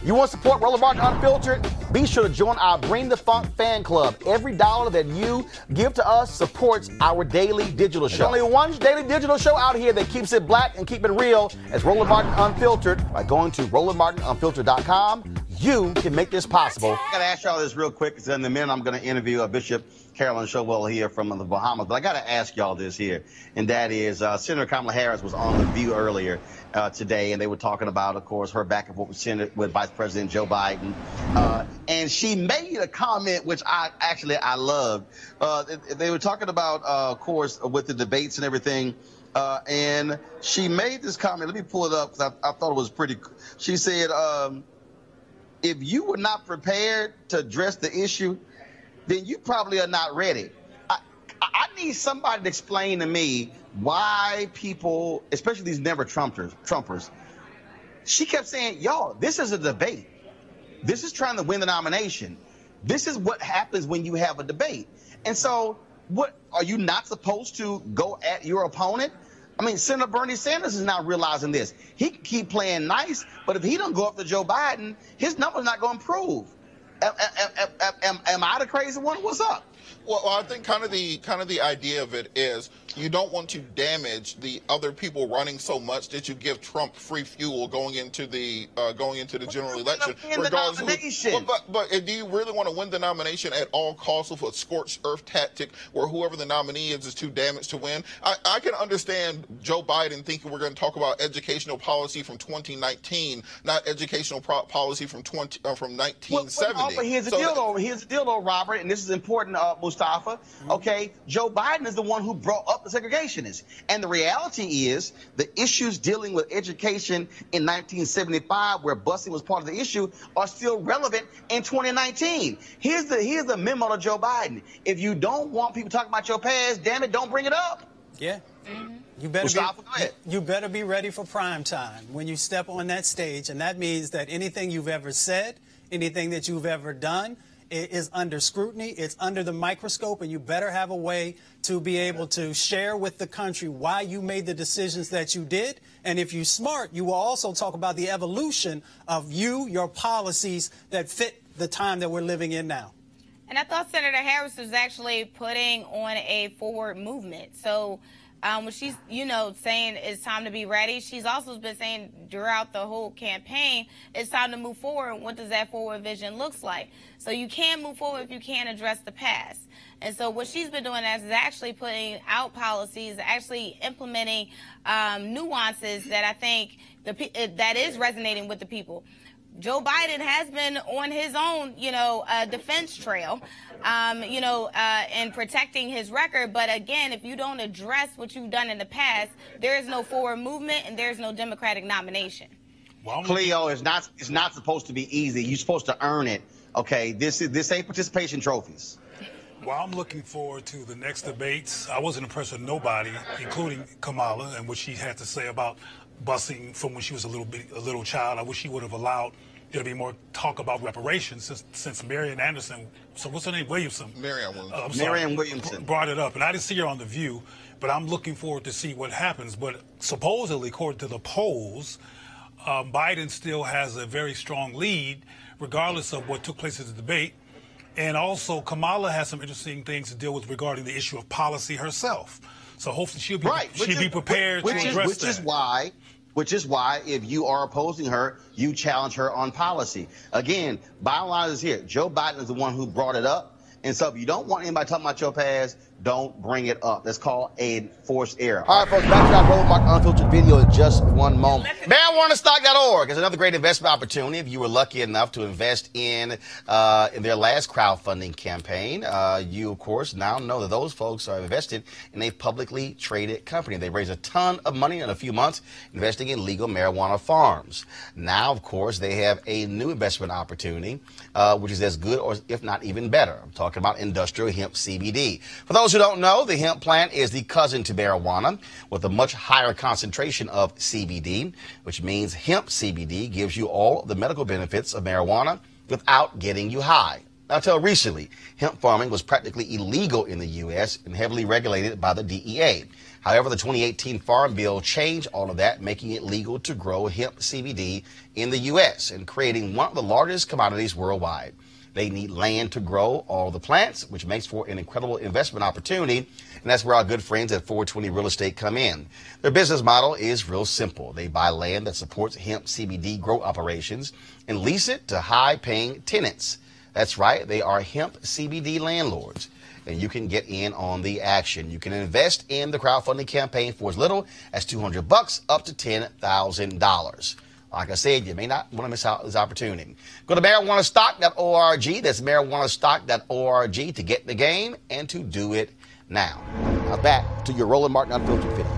You want to support Roland Martin Unfiltered? Be sure to join our Bring the Funk fan club. Every dollar that you give to us supports our daily digital show. There's only one daily digital show out here that keeps it black and keep it real. It's Roland Martin Unfiltered. By going to RolandMartinUnfiltered.com, you can make this possible. I got to ask y'all this real quick, because in a minute I'm going to interview Bishop Carolyn Showell here from the Bahamas. But I got to ask y'all this here, and that is Senator Kamala Harris was on The View earlier today, and they were talking about, of course, her back and forth with Vice President Joe Biden. And she made a comment which I loved. They were talking about, of course, with the debates and everything. And she made this comment. Let me pull it up, because I thought it was pretty. She said, if you were not prepared to address the issue, then you probably are not ready. I need somebody to explain to me why people, especially these never Trumpers, she kept saying, y'all, this is a debate. This is trying to win the nomination. This is what happens when you have a debate. And so what, are you not supposed to go at your opponent? I mean, Senator Bernie Sanders is now realizing this. He can keep playing nice, but if he don't go up to Joe Biden, his number's not going to improve. Am I the crazy one? What's up? Well, I think kind of the idea of it is you don't want to damage the other people running so much that you give Trump free fuel going into the general election. Regardless of but do you really want to win the nomination at all costs with a scorched earth tactic where whoever the nominee is too damaged to win? I can understand Joe Biden thinking we're going to talk about educational policy from 2019, not educational policy from 1970. But here's the deal, though, Robert, and this is important, Mustafa. Okay, Joe Biden is the one who brought up the segregationists. And the reality is the issues dealing with education in 1975, where busing was part of the issue, are still relevant in 2019. Here's the memo to Joe Biden. If you don't want people talking about your past, damn it, don't bring it up. Yeah. You better be ready for prime time when you step on that stage, and that means that anything you've ever said, anything that you've ever done, is under scrutiny, it's under the microscope, and you better have a way to be able to share with the country why you made the decisions that you did. And if you're smart, you will also talk about the evolution of your policies that fit the time that we're living in now. And I thought Senator Harris was actually putting on a forward movement. So when she's, saying it's time to be ready, she's also been saying throughout the whole campaign, it's time to move forward. What does that forward vision look like? So you can't move forward if you can't address the past. And so what she's been doing is actually putting out policies, actually implementing nuances that I think that is resonating with the people. Joe Biden has been on his own, defense trail, in protecting his record. But again, if you don't address what you've done in the past, there is no forward movement and there's no Democratic nomination. Well, Cleo, it's not supposed to be easy. You're supposed to earn it. Okay, this ain't participation trophies. Well, I'm looking forward to the next debates. I wasn't impressed with nobody, including Kamala, and what she had to say about busing from when she was a little child. I wish she would have allowed there to be more talk about reparations since Marian Anderson, so what's her name, Williamson? Marianne Williamson brought it up, and I didn't see her on The View, but I'm looking forward to see what happens. But supposedly, according to the polls, Biden still has a very strong lead, regardless of what took place at the debate. And also, Kamala has some interesting things to deal with regarding the issue of policy herself. So hopefully she'll be prepared to address that. Which is why, if you are opposing her, you challenge her on policy. Again, bottom line is here. Joe Biden is the one who brought it up. And so if you don't want anybody talking about your past, don't bring it up. That's called a forced error. All right, folks, back to our Roland Martin Unfiltered video in just one moment. MarijuanaStock.org is another great investment opportunity if you were lucky enough to invest in their last crowdfunding campaign. You, of course, now know that those folks are invested in a publicly traded company. They raised a ton of money in a few months investing in legal marijuana farms. Now, of course, they have a new investment opportunity, which is as good or if not even better. I'm talking about industrial hemp CBD. For those who don't know, the hemp plant is the cousin to marijuana with a much higher concentration of CBD, which means hemp CBD gives you all the medical benefits of marijuana without getting you high. Now, until recently, hemp farming was practically illegal in the U.S. and heavily regulated by the DEA. However, the 2018 Farm Bill changed all of that, making it legal to grow hemp CBD in the U.S. and creating one of the largest commodities worldwide. They need land to grow all the plants, which makes for an incredible investment opportunity. And that's where our good friends at 420 Real Estate come in. Their business model is real simple. They buy land that supports hemp CBD grow operations and lease it to high-paying tenants. That's right, they are hemp CBD landlords. And you can get in on the action. You can invest in the crowdfunding campaign for as little as $200 up to $10,000. Like I said, you may not want to miss out this opportunity. Go to marijuanastock.org. That's marijuanastock.org to get the game and to do it now. Now back to your Roland Martin Unfiltered video.